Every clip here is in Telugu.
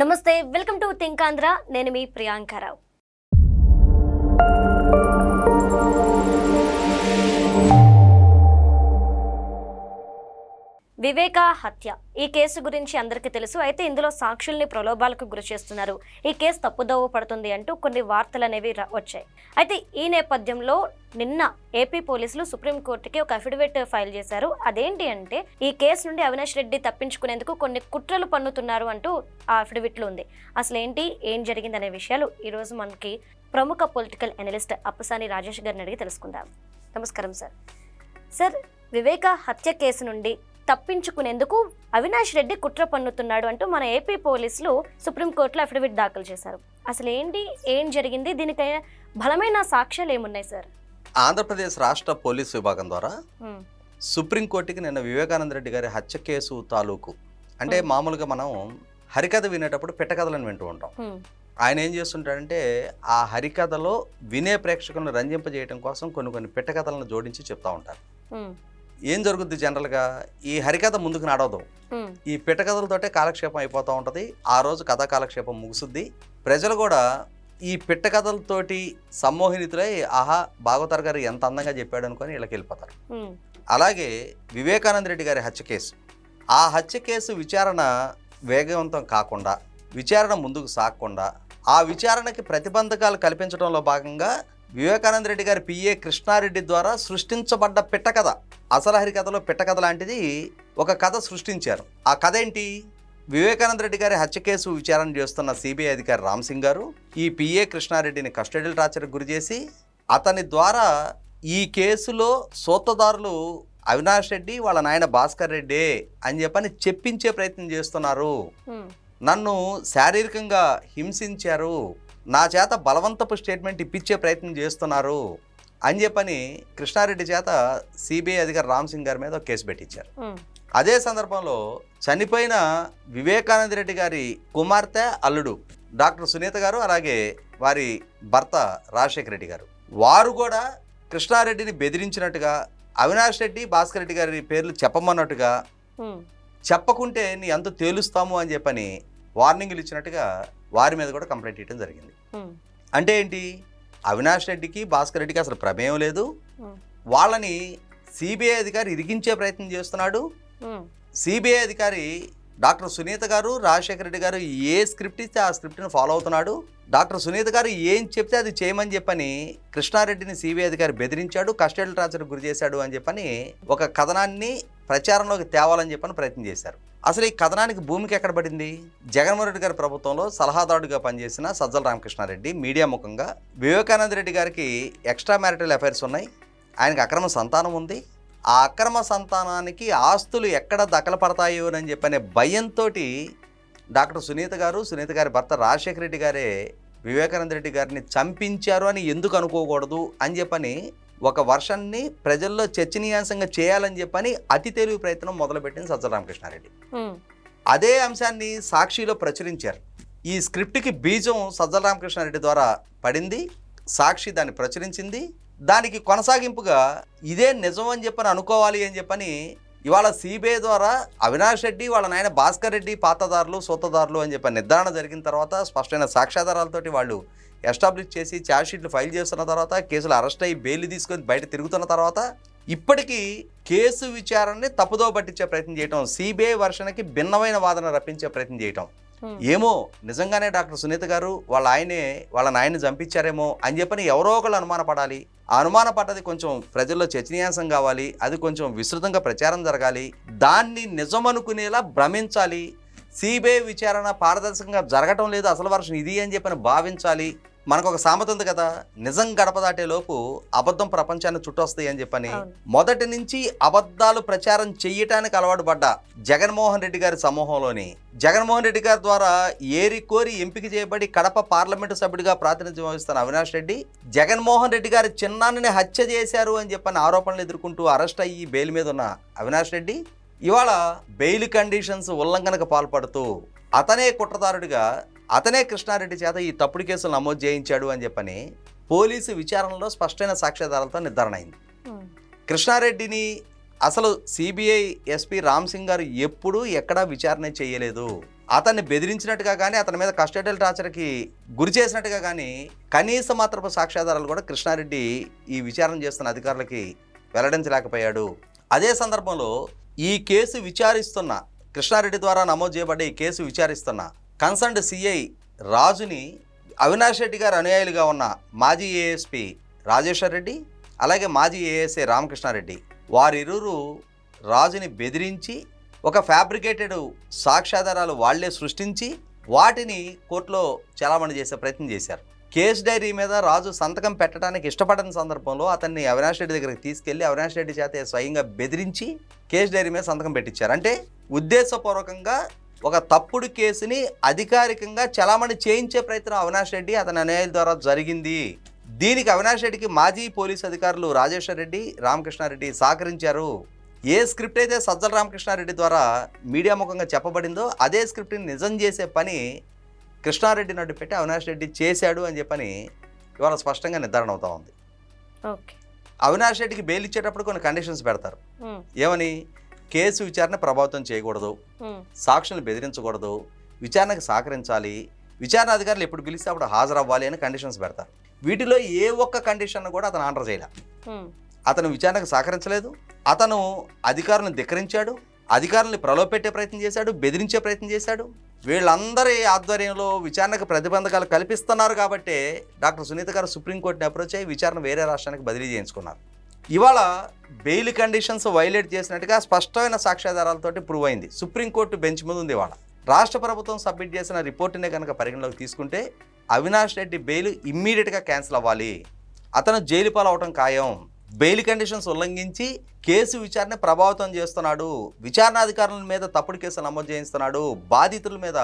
నమస్తే, వెల్కమ్ టు థింక్ ఆంధ్ర. నేను మీ ప్రియాంకరావు. వివేక హత్య ఈ కేసు గురించి అందరికీ తెలుసు. అయితే ఇందులో సాక్షుల్ని ప్రలోభాలకు గురి చేస్తున్నారు, ఈ కేసు తప్పుదోవ పడుతుంది అంటూ కొన్ని వార్తలు అనేవి వచ్చాయి. అయితే ఈ నేపథ్యంలో నిన్న ఏపీ పోలీసులు సుప్రీంకోర్టుకి ఒక అఫిడవిట్ ఫైల్ చేశారు. అదేంటి అంటే, ఈ కేసు నుండి అవినాష్ రెడ్డి తప్పించుకునేందుకు కొన్ని కుట్రలు పన్నుతున్నారు అంటూ ఆ అఫిడవిట్లో ఉంది. అసలు ఏం జరిగిందనే విషయాలు ఈరోజు మనకి ప్రముఖ పొలిటికల్ అనలిస్ట్ అప్పసాని రాజేష్ గారిని అడిగి తెలుసుకుందాం. నమస్కారం సార్. సార్, వివేక హత్య కేసు నుండి తప్పించుకునేందుకు అవినాష్ రెడ్డి కుట్ర పన్నుతున్నాడు అంటూ మన ఏపీ పోలీసులు సుప్రీంకోర్టులో అఫిడవిట్ దాఖలు చేశారు. అసలు ఏం జరిగింది, దీనికి బలమైన సాక్ష్యాలు ఏమున్నాయి సార్? ఆంధ్రప్రదేశ్ రాష్ట్ర పోలీస్ విభాగం ద్వారా సుప్రీంకోర్టుకి నిన్న వివేకానంద రెడ్డి గారి హత్య కేసు తాలూకు, అంటే మామూలుగా మనం హరికథ వినేటప్పుడు పెట్టకథలను వింటూ ఉంటాం. ఆయన ఏం చేస్తుంటాడంటే, ఆ హరికథలో వినే ప్రేక్షకులను రంజింపజేయడం కోసం కొన్ని పెట్టకథలను జోడించి చెప్తా ఉంటారు. ఏం జరుగుద్ది జనరల్గా, ఈ హరికథ ముందుకు నడవదు, ఈ పిట్టకథలతోటే కాలక్షేపం అయిపోతూ ఉంటుంది. ఆ రోజు కథా కాలక్షేపం ముగుసుద్ది. ప్రజలు కూడా ఈ పిట్టకథలతోటి సమ్మోహినితులై, ఆహా భాగవతార్ గారు ఎంత అందంగా చెప్పాడు అనుకొని వీళ్ళకి వెళ్ళిపోతారు. అలాగే వివేకానంద రెడ్డి గారి హత్య కేసు, ఆ హత్య కేసు విచారణ వేగవంతం కాకుండా, విచారణ ముందుకు సాగకుండా, ఆ విచారణకి ప్రతిబంధకాలు కల్పించడంలో భాగంగా వివేకానంద రెడ్డి గారి పిఏ కృష్ణారెడ్డి ద్వారా సృష్టించబడ్డ పిట్టకథ, అసలు హరికథలో పిట్టకథ లాంటిది ఒక కథ సృష్టించారు. ఆ కథ ఏంటి? వివేకానంద రెడ్డి గారి హత్య కేసు విచారణ చేస్తున్న సిబిఐ అధికారి రామ్ సింగ్ గారు ఈ పిఏ కృష్ణారెడ్డిని కస్టడియల్ టార్చర్కి గురి చేసి, అతని ద్వారా ఈ కేసులో సూత్రధారులు అవినాష్ రెడ్డి వాళ్ళ నాయన భాస్కర్ రెడ్డి అని చెప్పని చెప్పించే ప్రయత్నం చేస్తున్నారు, నన్ను శారీరకంగా హింసించారు, నా చేత బలవంతపు స్టేట్మెంట్ ఇప్పించే ప్రయత్నం చేస్తున్నారు అని చెప్పని కృష్ణారెడ్డి చేత సిబిఐ అధికారి రామ్ సింగ్ గారి మీద ఒక కేసు పెట్టించారు. అదే సందర్భంలో చనిపోయిన వివేకానంద రెడ్డి గారి కుమార్తె అల్లుడు డాక్టర్ సునీత గారు, అలాగే వారి భర్త రాజశేఖర రెడ్డి గారు, వారు కూడా కృష్ణారెడ్డిని బెదిరించినట్టుగా, అవినాష్ రెడ్డి భాస్కర్ రెడ్డి గారి పేర్లు చెప్పమన్నట్టుగా, చెప్పకుంటే నీ అంత తేలుస్తాము అని చెప్పని వార్నింగ్లు ఇచ్చినట్టుగా వారి మీద కూడా కంప్లైంట్ ఇవ్వడం జరిగింది. అంటే ఏంటి, అవినాష్ రెడ్డికి భాస్కర్ రెడ్డికి అసలు ప్రమేయం లేదు, వాళ్ళని సిబిఐ అధికారి ఇరికించే ప్రయత్నం చేస్తున్నాడు. సిబిఐ అధికారి డాక్టర్ సునీత గారు, రాజశేఖర రెడ్డి గారు ఏ స్క్రిప్ట్ ఇస్తే ఆ స్క్రిప్ట్ని ఫాలో అవుతున్నాడు. డాక్టర్ సునీత గారు ఏం చెప్తే అది చేయమని చెప్పని కృష్ణారెడ్డిని సిబిఐ అధికారి బెదిరించాడు, కస్టడియల్ టార్చర్కి గురి చేశాడు అని చెప్పని ఒక కథనాన్ని ప్రచారంలోకి తేవాలని చెప్పని ప్రయత్నం చేశారు. అసలు ఈ కథనానికి భూమికి ఎక్కడ పడింది? జగన్మోహన్ రెడ్డి గారి ప్రభుత్వంలో సలహాదారుడిగా పనిచేసిన సజ్జల రామకృష్ణారెడ్డి మీడియా ముఖంగా వివేకానంద రెడ్డి గారికి ఎక్స్ట్రా మ్యారిటల్ అఫైర్స్ ఉన్నాయి, ఆయనకి అక్రమ సంతానం ఉంది, ఆ అక్రమ సంతానానికి ఆస్తులు ఎక్కడ దఖలపడతాయో అని చెప్పనే భయంతో డాక్టర్ సునీత గారు, సునీత గారి భర్త రాజశేఖర రెడ్డి గారే వివేకానంద రెడ్డి గారిని చంపించారు అని ఎందుకు అనుకోకూడదు అని చెప్పని ఒక వర్షన్ని ప్రజల్లో చర్చనీయాంశంగా చేయాలని చెప్పని అతి తెలివి ప్రయత్నం మొదలుపెట్టింది సజ్జల రామకృష్ణారెడ్డి. అదే అంశాన్ని సాక్షిలో ప్రచురించారు. ఈ స్క్రిప్ట్కి బీజం సజ్జల రామకృష్ణారెడ్డి ద్వారా పడింది, సాక్షి దాన్ని ప్రచురించింది. దానికి కొనసాగింపుగా ఇదే నిజం అని చెప్పని అనుకోవాలి అని చెప్పని ఇవాళ సిబిఐ ద్వారా అవినాష్ రెడ్డి వాళ్ళ నాయన భాస్కర్ రెడ్డి పాతదారులు సూత్రధారులు అని చెప్పి నిర్ధారణ జరిగిన తర్వాత, స్పష్టమైన సాక్ష్యాధారాలతోటి వాళ్ళు ఎస్టాబ్లిష్ చేసి ఛార్జ్షీట్లు ఫైల్ చేస్తున్న తర్వాత, కేసులు అరెస్ట్ అయ్యి బెయిల్ తీసుకొని బయట తిరుగుతున్న తర్వాత, ఇప్పటికీ కేసు విచారణని తప్పుదో పట్టించే ప్రయత్నం చేయటం, సిబిఐ వర్షన్కి భిన్నమైన వాదన రప్పించే ప్రయత్నం చేయటం, ఏమో నిజంగానే డాక్టర్ సునీత గారు వాళ్ళ నాయన్ని చంపించారేమో అని చెప్పని ఎవరో ఒకళ్ళు అనుమానపడాలి. ఆ అనుమానపడ్డది కొంచెం ప్రజల్లో చర్చనీయాంశం కావాలి, అది కొంచెం విస్తృతంగా ప్రచారం జరగాలి, దాన్ని నిజమనుకునేలా భ్రమించాలి, సిబిఐ విచారణ పారదర్శకంగా జరగటం లేదు, అసలు వర్షం ఇది అని చెప్పని భావించాలి. మనకు ఒక సామెత ఉంది కదా, నిజం గడప దాటే లోపు అబద్ధం ప్రపంచాన్ని చుట్టొస్తాయి అని చెప్పని. మొదటి నుంచి అబద్ధాలు ప్రచారం చెయ్యటానికి అలవాటు పడ్డ జగన్మోహన్ రెడ్డి గారి సమూహంలోని, జగన్మోహన్ రెడ్డి గారి ద్వారా ఏరి కోరి ఎంపిక చేయబడి కడప పార్లమెంటు సభ్యుడిగా ప్రాతినిధ్యం వహిస్తున్న అవినాష్ రెడ్డి, జగన్మోహన్ రెడ్డి గారి చిన్నాన్నని హత్య చేశారు అని చెప్పని ఆరోపణలు ఎదుర్కొంటూ అరెస్ట్ అయ్యి బెయిల్ మీద ఉన్న అవినాష్ రెడ్డి ఇవాళ బెయిల్ కండిషన్స్ ఉల్లంఘనకు పాల్పడుతూ అతనే కుట్రదారుడిగా, అతనే కృష్ణారెడ్డి చేత ఈ తప్పుడు కేసులు నమోదు చేయించాడు అని చెప్పని పోలీసు విచారణలో స్పష్టమైన సాక్ష్యాధారాలతో నిర్ధారణ అయింది. కృష్ణారెడ్డిని అసలు సిబిఐ ఎస్పీ రామ్ సింగ్ గారు ఎప్పుడూ ఎక్కడా విచారణ చేయలేదు. అతన్ని బెదిరించినట్టుగా కానీ అతని మీద కస్టడియల్ టార్చర్కి గురి చేసినట్టుగా కానీ కనీస మాత్రపు సాక్ష్యాధారాలు కూడా కృష్ణారెడ్డి ఈ విచారణ చేస్తున్న అధికారులకి వెల్లడించలేకపోయాడు. అదే సందర్భంలో ఈ కేసు విచారిస్తున్న కృష్ణారెడ్డి ద్వారా నమోదు చేయబడ్డ ఈ కేసు విచారిస్తున్న కన్సర్న్డ్ సిఐ రాజుని అవినాష్ రెడ్డి గారు అనుయాయులుగా ఉన్న మాజీ ఏఎస్పీ రాజేశ్వర్ రెడ్డి అలాగే మాజీ ఏఎస్ఐ రామకృష్ణారెడ్డి వారిరువురు రాజుని బెదిరించి ఒక ఫ్యాబ్రికేటెడ్ సాక్ష్యాధారాలు వాళ్లే సృష్టించి వాటిని కోర్టులో చలామణి చేసే ప్రయత్నం చేశారు. కేసు డైరీ మీద రాజు సంతకం పెట్టడానికి ఇష్టపడని సందర్భంలో అతన్ని అవినాష్ రెడ్డి దగ్గరికి తీసుకెళ్లి అవినాష్ రెడ్డి చేత స్వయంగా బెదిరించి కేసు డైరీ మీద సంతకం పెట్టించారు. అంటే ఉద్దేశపూర్వకంగా ఒక తప్పుడు కేసుని అధికారికంగా చలామణి చేయించే ప్రయత్నం అవినాష్ రెడ్డి అతని అనుయాయుల ద్వారా జరిగింది. దీనికి అవినాష్ రెడ్డికి మాజీ పోలీసు అధికారులు రాజేశ్వర్ రెడ్డి రామకృష్ణారెడ్డి సహకరించారు. ఏ స్క్రిప్ట్ అయితే సజ్జల రామకృష్ణారెడ్డి ద్వారా మీడియా ముఖంగా చెప్పబడిందో అదే స్క్రిప్ట్ని నిజం చేసే పని కృష్ణారెడ్డి నడ్డు పెట్టి అవినాష్ రెడ్డి చేశాడు అని చెప్పని ఇవాళ స్పష్టంగా నిర్ధారణ అవుతా ఉంది. అవినాష్ రెడ్డికి బెయిల్ ఇచ్చేటప్పుడు కొన్ని కండిషన్స్ పెడతారు. ఏమని? కేసు విచారణ ప్రభావితం చేయకూడదు, సాక్షులను బెదిరించకూడదు, విచారణకు సహకరించాలి, విచారణ అధికారులు ఎప్పుడు పిలిస్తే అప్పుడు హాజరవ్వాలి అని కండిషన్స్ పెడతారు. వీటిలో ఏ ఒక్క కండిషన్ కూడా అతను ఆర్డర్ చేయలే. అతను విచారణకు సహకరించలేదు, అతను అధికారులను ధిక్కరించాడు, అధికారులను ప్రలోభపెట్టే ప్రయత్నం చేశాడు, బెదిరించే ప్రయత్నం చేశాడు. వీళ్ళందరి ఆధ్వర్యంలో విచారణకు ప్రతిబంధకాలు కల్పిస్తున్నారు కాబట్టి డాక్టర్ సునీత గారు సుప్రీంకోర్టుని అప్రోచ్ అయ్యి విచారణ వేరే రాష్ట్రానికి బదిలీ చేయించుకున్నారు. ఇవాళ బెయిల్ కండిషన్స్ వైలేట్ చేసినట్టుగా స్పష్టమైన సాక్ష్యాధారాలతోటి ప్రూవ్ అయింది. సుప్రీంకోర్టు బెంచ్ మీద ఉంది. ఇవాళ రాష్ట్ర ప్రభుత్వం సబ్మిట్ చేసిన రిపోర్టునే కనుక పరిగణలోకి తీసుకుంటే అవినాష్ రెడ్డి బెయిల్ ఇమ్మీడియట్గా క్యాన్సిల్ అవ్వాలి, అతను జైలు పాలవటం ఖాయం. బెయిల్ కండిషన్స్ ఉల్లంఘించి కేసు విచారణ ప్రభావితం చేస్తున్నాడు, విచారణాధికారుల మీద తప్పుడు కేసులు నమోదు చేయిస్తున్నాడు, బాధితుల మీద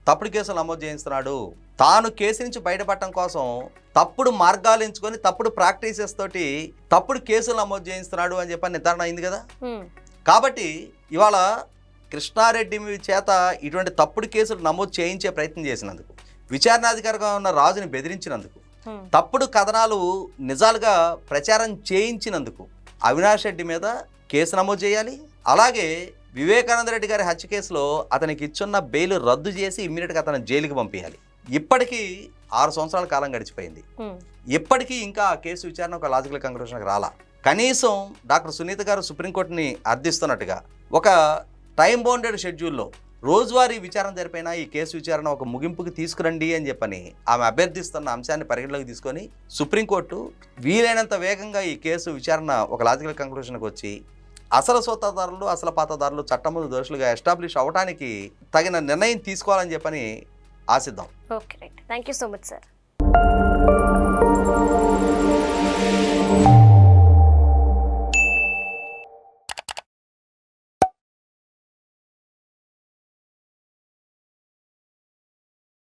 తప్పుడు కేసులు నమోదు చేయిస్తున్నాడు, తాను కేసు నుంచి బయటపడటం కోసం తప్పుడు మార్గాలు ఎంచుకొని తప్పుడు ప్రాక్టీసెస్ తోటి తప్పుడు కేసులు నమోదు చేయిస్తున్నాడు అని చెప్పని నిర్ధారణ అయింది కదా. కాబట్టి ఇవాళ కృష్ణారెడ్డి చేత ఇటువంటి తప్పుడు కేసులు నమోదు చేయించే ప్రయత్నం చేసినందుకు, విచారణాధికారిగా ఉన్న రాజుని బెదిరించినందుకు, తప్పుడు కథనాలు నిజాలుగా ప్రచారం చేయించినందుకు అవినాష్ రెడ్డి మీద కేసు నమోదు చేయాలి. అలాగే వివేకానంద రెడ్డి గారి హత్య కేసులో అతనికి ఇచ్చున్న బెయిల్ రద్దు చేసి ఇమ్మీడియట్గా అతను జైలుకి పంపించాలి. ఇప్పటికీ 6 సంవత్సరాల కాలం గడిచిపోయింది. ఇప్పటికీ ఇంకా ఆ కేసు విచారణ ఒక లాజికల్ కంక్లూషన్కి రాలా. కనీసం డాక్టర్ సునీత గారు సుప్రీంకోర్టుని అర్థిస్తున్నట్టుగా ఒక టైం బౌండెడ్ షెడ్యూల్లో రోజువారీ విచారణ జరిపిన ఈ కేసు విచారణ ఒక ముగింపుకి తీసుకురండి అని చెప్పని ఆమె అభ్యర్థిస్తున్న అంశాన్ని పరిగణలోకి తీసుకొని సుప్రీంకోర్టు వీలైనంత వేగంగా ఈ కేసు విచారణ ఒక లాజికల్ కంక్లూషన్కి వచ్చి అసలు సూత్రధారులు అసలు పాతదారులు చట్టం ముందు దోషులుగా ఎస్టాబ్లిష్ అవ్వడానికి తగిన నిర్ణయం తీసుకోవాలని చెప్పని ఆశిద్దాం. Okay, right. Thank you so much sir.